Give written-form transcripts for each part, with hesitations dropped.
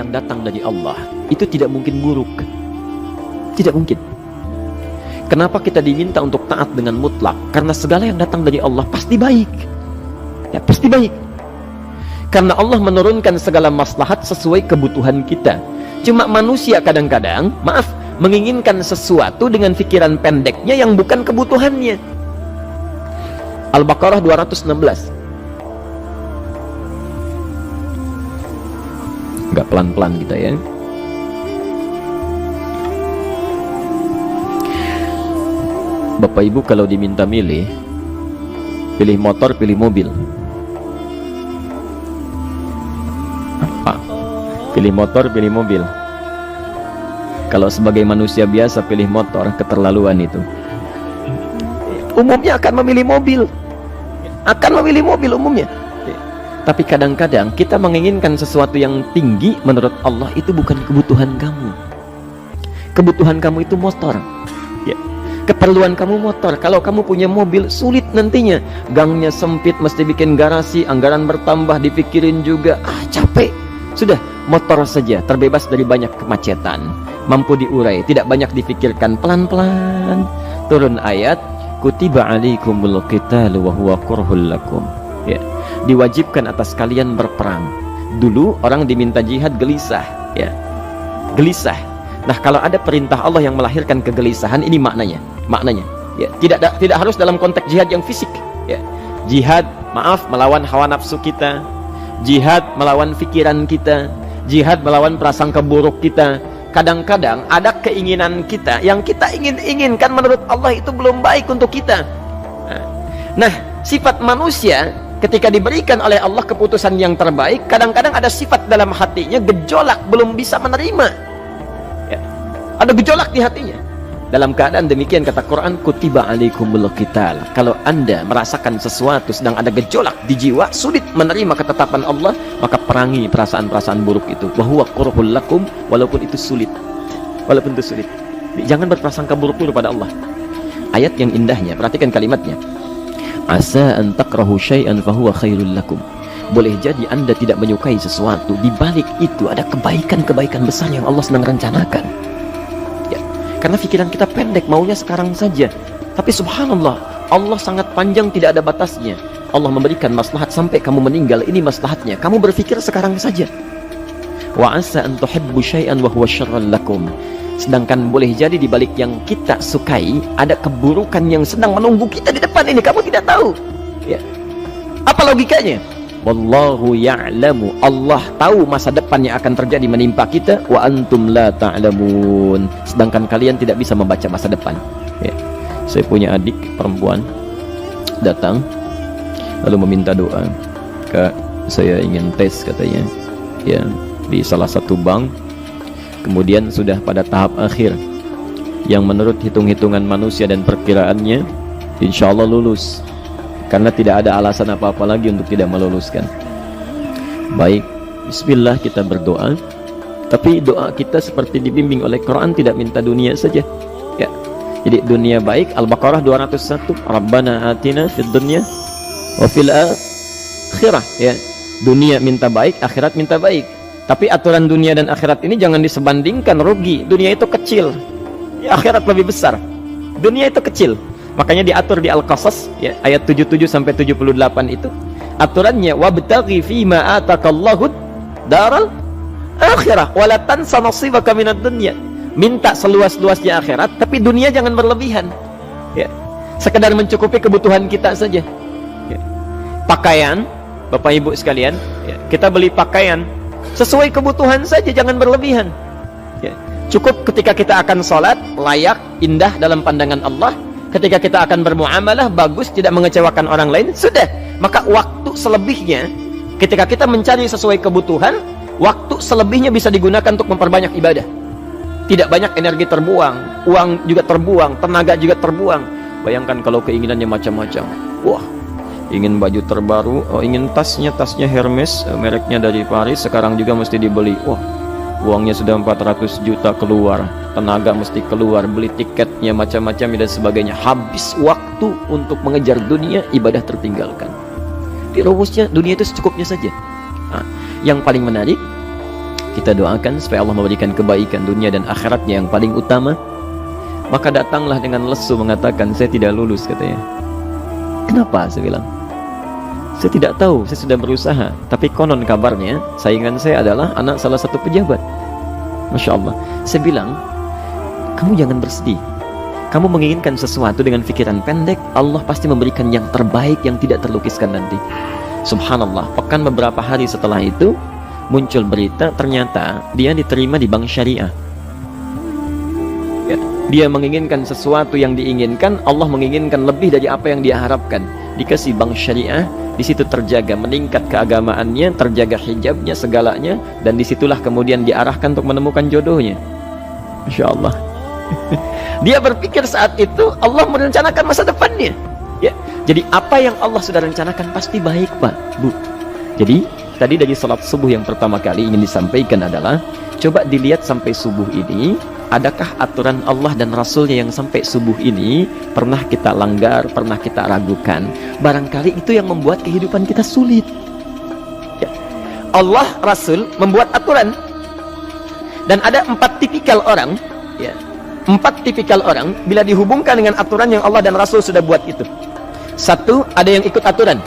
yang datang dari Allah itu tidak mungkin buruk. Tidak mungkin. Kenapa kita diminta untuk taat dengan mutlak? Karena segala yang datang dari Allah pasti baik. Ya, pasti baik. Karena Allah menurunkan segala maslahat sesuai kebutuhan kita. Cuma manusia kadang-kadang, menginginkan sesuatu dengan pikiran pendeknya yang bukan kebutuhannya. Al-Baqarah 216. Enggak pelan-pelan kita ya. Bapak Ibu kalau diminta milih, pilih motor, pilih mobil. Apa? Pilih motor, pilih mobil. Kalau sebagai manusia biasa pilih motor, keterlaluan itu. Umumnya akan memilih mobil. Akan memilih mobil umumnya. Tapi kadang-kadang kita menginginkan sesuatu yang tinggi, menurut Allah itu bukan kebutuhan kamu. Kebutuhan kamu itu motor. Ya. Keperluan kamu motor. Kalau kamu punya mobil, sulit nantinya. Gangnya sempit, mesti bikin garasi, anggaran bertambah, dipikirin juga. Capek. Sudah, motor saja, terbebas dari banyak kemacetan. Mampu diurai, tidak banyak difikirkan. Pelan-pelan turun ayat, kutiba alaikumul qitalu wa huwa kurhul lakum. Ya. Diwajibkan atas kalian berperang. Dulu orang diminta jihad gelisah, ya. Gelisah. Nah, kalau ada perintah Allah yang melahirkan kegelisahan, ini maknanya. Ya, tidak harus dalam konteks jihad yang fisik, ya. Jihad, melawan hawa nafsu kita. Jihad melawan pikiran kita. Jihad melawan prasangka buruk kita. Kadang-kadang ada keinginan kita yang kita inginkan menurut Allah itu belum baik untuk kita. Nah, sifat manusia ketika diberikan oleh Allah keputusan yang terbaik, kadang-kadang ada sifat dalam hatinya gejolak, belum bisa menerima. Ya. Ada gejolak di hatinya. Dalam keadaan demikian kata Quran, kutiba alaikumul qital. Kalau Anda merasakan sesuatu sedang ada gejolak di jiwa, sulit menerima ketetapan Allah, maka perangi perasaan-perasaan buruk itu. Wa huwa kurhul lakum, walaupun itu sulit. Walaupun itu sulit. Jangan berprasangka buruk dulu pada Allah. Ayat yang indahnya, perhatikan kalimatnya. Asa an takrahu syai'an fahuwa khairul lakum. Boleh jadi Anda tidak menyukai sesuatu, di balik itu ada kebaikan-kebaikan besar yang Allah sedang rencanakan. Ya, karena pikiran kita pendek, maunya sekarang saja. Tapi subhanallah, Allah sangat panjang, tidak ada batasnya. Allah memberikan maslahat sampai kamu meninggal, ini maslahatnya. Kamu berpikir sekarang saja. Wa asa an tuhibbu syai'an wa huwa syarrun lakum. Sedangkan boleh jadi di balik yang kita sukai ada keburukan yang sedang menunggu kita di depan ini, kamu tidak tahu. Ya. Apa logikanya? Wallahu ya'lamu. Allah tahu masa depan yang akan terjadi menimpa kita, wa antum la ta'lamun. Sedangkan kalian tidak bisa membaca masa depan. Ya. Saya punya adik perempuan datang lalu meminta doa. Kak, saya ingin tes katanya. Ya, di salah satu bank. Kemudian sudah pada tahap akhir yang menurut hitung-hitungan manusia dan perkiraannya insya Allah lulus, karena tidak ada alasan apa-apa lagi untuk tidak meluluskan. Baik, bismillah kita berdoa. Tapi doa kita seperti dibimbing oleh Quran, tidak minta dunia saja, ya. Jadi dunia baik. Al-Baqarah 201, Rabbana atina fid dunya wa fil akhirah, ya. Dunia minta baik, akhirat minta baik. Tapi aturan dunia dan akhirat ini jangan disebandingkan, rugi. Dunia itu kecil, ya, akhirat lebih besar. Dunia itu kecil. Makanya diatur di Al-Qasas, ya, ayat 77 sampai 78 itu. Aturannya wabtaghi fima atakallahu daral akhirah wa la tansa nasibaka minad dunya. Minta seluas-luasnya akhirat, tapi dunia jangan berlebihan. Ya. Sekedar mencukupi kebutuhan kita saja. Ya. Pakaian, Bapak Ibu sekalian, ya, kita beli pakaian sesuai kebutuhan saja, jangan berlebihan. Ya. Cukup ketika kita akan sholat, layak, indah dalam pandangan Allah. Ketika kita akan bermuamalah, bagus, tidak mengecewakan orang lain, sudah. Maka waktu selebihnya, ketika kita mencari sesuai kebutuhan, waktu selebihnya bisa digunakan untuk memperbanyak ibadah. Tidak banyak energi terbuang, uang juga terbuang, tenaga juga terbuang. Bayangkan kalau keinginannya macam-macam. Wah, ingin baju terbaru, ingin tasnya Hermes, mereknya dari Paris, sekarang juga mesti dibeli. Wah, uangnya sudah 400 juta keluar, tenaga mesti keluar, beli tiketnya macam-macam dan sebagainya. Habis waktu untuk mengejar dunia, ibadah tertinggalkan. Di rumusnya dunia itu secukupnya saja. Nah, yang paling menarik, kita doakan supaya Allah memberikan kebaikan dunia dan akhiratnya yang paling utama. Maka datanglah dengan lesu mengatakan, saya tidak lulus, katanya. Kenapa? Saya bilang, saya tidak tahu, saya sudah berusaha, tapi konon kabarnya saingan saya adalah anak salah satu pejabat. Masya Allah. Saya bilang, kamu jangan bersedih. Kamu menginginkan sesuatu dengan pikiran pendek, Allah pasti memberikan yang terbaik yang tidak terlukiskan nanti. Subhanallah, pekan beberapa hari setelah itu muncul berita, ternyata dia diterima di bank syariah. Ya, dia menginginkan sesuatu yang diinginkan, Allah menginginkan lebih dari apa yang dia harapkan. Dikasih bank syariah, di situ terjaga, meningkat keagamaannya, terjaga hijabnya, segalanya, dan disitulah kemudian diarahkan untuk menemukan jodohnya. Masya Allah. Dia berpikir saat itu Allah merencanakan masa depannya. Ya, jadi apa yang Allah sudah rencanakan pasti baik, Pak, Bu. Jadi tadi dari salat subuh yang pertama kali ingin disampaikan adalah, coba dilihat sampai subuh ini, adakah aturan Allah dan Rasulnya yang sampai subuh ini pernah kita langgar, pernah kita ragukan? Barangkali itu yang membuat kehidupan kita sulit. Ya. Allah, Rasul membuat aturan, dan ada 4 tipikal orang. Ya, 4 tipikal orang bila dihubungkan dengan aturan yang Allah dan Rasul sudah buat itu. 1, ada yang ikut aturan.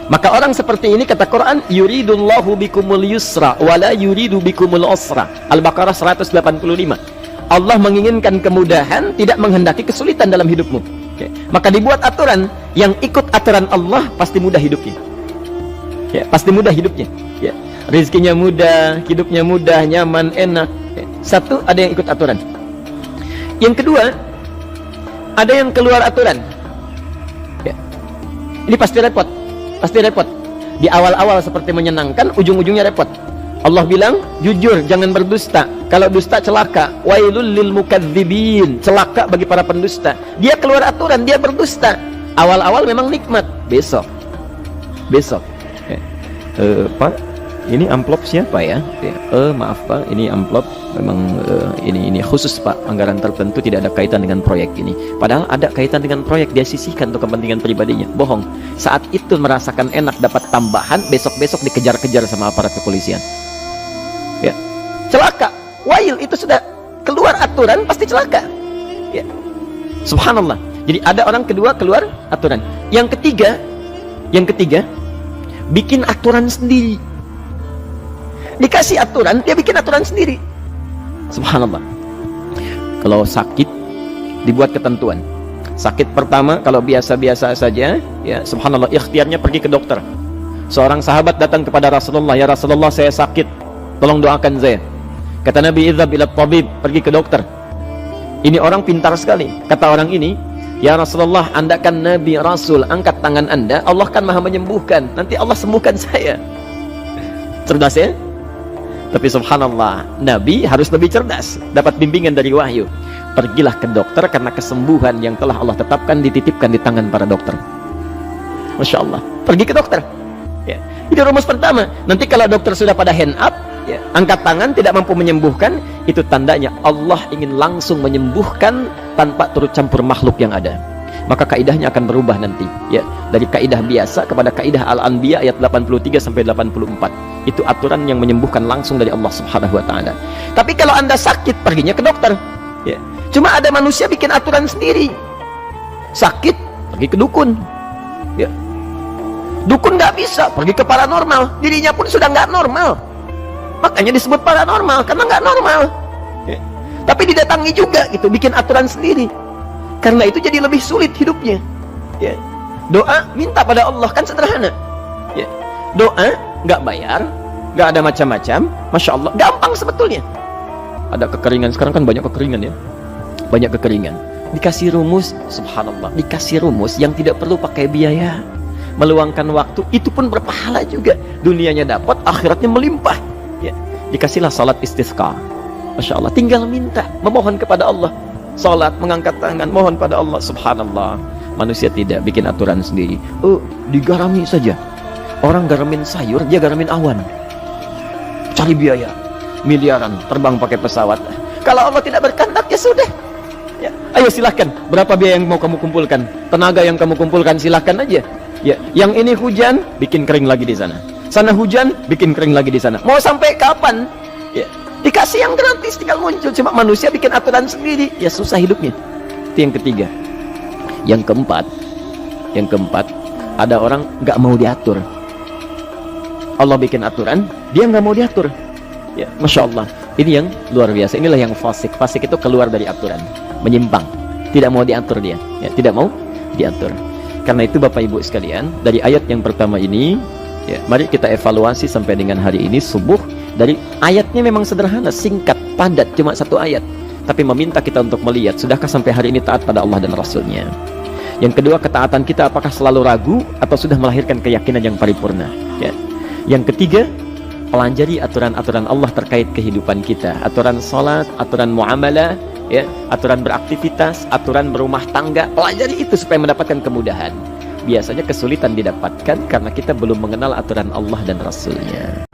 Maka orang seperti ini, kata Quran, yuridullahu bikumul yusra wala yuridu bikumul usra. Al-Baqarah 185. Allah menginginkan kemudahan, tidak menghendaki kesulitan dalam hidupmu. Okay. Maka dibuat aturan, yang ikut aturan Allah pasti mudah hidupnya. Ya, pasti mudah hidupnya. Ya. Rizkinya mudah, hidupnya mudah, nyaman, enak. Okay. 1, ada yang ikut aturan. Yang kedua, ada yang keluar aturan. Ya. Ini pasti repot. Pasti repot. Di awal-awal seperti menyenangkan, ujung-ujungnya repot. Allah bilang, jujur, jangan berdusta. Kalau dusta celaka. Wailul lil mukadzibin. Celaka bagi para pendusta. Dia keluar aturan, dia berdusta. Awal-awal memang nikmat. Besok. Pak, ini amplop siapa ya? Maaf Pak, ini amplop memang ini khusus Pak, anggaran tertentu, tidak ada kaitan dengan proyek ini. Padahal ada kaitan dengan proyek, dia sisihkan untuk kepentingan pribadinya. Bohong. Saat itu merasakan enak dapat tambahan, besok-besok dikejar-kejar sama aparat kepolisian. Ya. Celaka. Wail, itu sudah keluar aturan pasti celaka. Ya. Subhanallah. Jadi ada orang kedua keluar aturan. Yang ketiga bikin aturan sendiri. Dikasih aturan, dia bikin aturan sendiri. Subhanallah. Kalau sakit, dibuat ketentuan. Sakit pertama, kalau biasa-biasa saja, ya subhanallah, ikhtiarnya pergi ke dokter. Seorang sahabat datang kepada Rasulullah, ya Rasulullah, saya sakit, tolong doakan saya. Kata Nabi, idhab ila tabib, pergi ke dokter. Ini orang pintar sekali. Kata orang ini, ya Rasulullah, Anda kan Nabi Rasul, angkat tangan Anda, Allah kan maha menyembuhkan, nanti Allah sembuhkan saya. Cerdas ya? Tapi subhanallah, Nabi harus lebih cerdas, dapat bimbingan dari wahyu. Pergilah ke dokter, karena kesembuhan yang telah Allah tetapkan dititipkan di tangan para dokter. Masya Allah, pergi ke dokter. Ya. Itu rumus pertama. Nanti kalau dokter sudah pada hand up, ya, angkat tangan, tidak mampu menyembuhkan, itu tandanya Allah ingin langsung menyembuhkan tanpa turut campur makhluk yang ada. Maka kaidahnya akan berubah nanti, ya, dari kaidah biasa kepada kaidah Al-Anbiya ayat 83 sampai 84. Itu aturan yang menyembuhkan langsung dari Allah Subhanahu wa taala. Tapi kalau Anda sakit, perginya ke dokter. Ya. Cuma ada manusia bikin aturan sendiri. Sakit, pergi ke dukun. Ya. Dukun nggak bisa, pergi ke paranormal. Dirinya pun sudah nggak normal. Makanya disebut paranormal, karena nggak normal. Ya. Tapi didatangi juga, gitu, bikin aturan sendiri. Karena itu jadi lebih sulit hidupnya. Ya. Doa, minta pada Allah, kan sederhana. Ya. Doa, nggak bayar, nggak ada macam-macam, Masya Allah, gampang sebetulnya. Ada kekeringan, sekarang kan banyak kekeringan ya, banyak kekeringan. Dikasih rumus, subhanallah, dikasih rumus yang tidak perlu pakai biaya, meluangkan waktu, itu pun berpahala juga. Dunianya dapat, akhiratnya melimpah. Ya. Dikasihlah salat istisqa, Masya Allah, tinggal minta, memohon kepada Allah. Salat, mengangkat tangan, mohon pada Allah. Subhanallah. Manusia tidak bikin aturan sendiri. Digarami saja. Orang garamin sayur, dia garamin awan. Cari biaya miliaran, terbang pakai pesawat. Kalau Allah tidak berkehendak, ya sudah. Ya. Ayo silahkan. Berapa biaya yang mau kamu kumpulkan? Tenaga yang kamu kumpulkan, silahkan aja. Ya. Yang ini hujan, bikin kering lagi di sana. Sana hujan, bikin kering lagi di sana. Mau sampai kapan? Dikasih yang gratis tinggal muncul. Cuma manusia bikin aturan sendiri, ya susah hidupnya. Itu yang ketiga. Yang keempat, ada orang nggak mau diatur. Allah bikin aturan, dia nggak mau diatur. Ya, masya Allah. Ini yang luar biasa. Inilah yang fasik. Fasik itu keluar dari aturan, menyimpang, tidak mau diatur dia. Ya, tidak mau diatur. Karena itu Bapak Ibu sekalian, dari ayat yang pertama ini, ya, mari kita evaluasi sampai dengan hari ini subuh. Dari ayatnya memang sederhana, singkat, padat, cuma satu ayat. Tapi meminta kita untuk melihat, sudahkah sampai hari ini taat pada Allah dan Rasulnya? Yang kedua, ketaatan kita apakah selalu ragu atau sudah melahirkan keyakinan yang paripurna? Ya. Yang ketiga, pelajari aturan-aturan Allah terkait kehidupan kita. Aturan sholat, aturan muamalah, ya, aturan beraktivitas, aturan berumah tangga. Pelajari itu supaya mendapatkan kemudahan. Biasanya kesulitan didapatkan karena kita belum mengenal aturan Allah dan Rasulnya.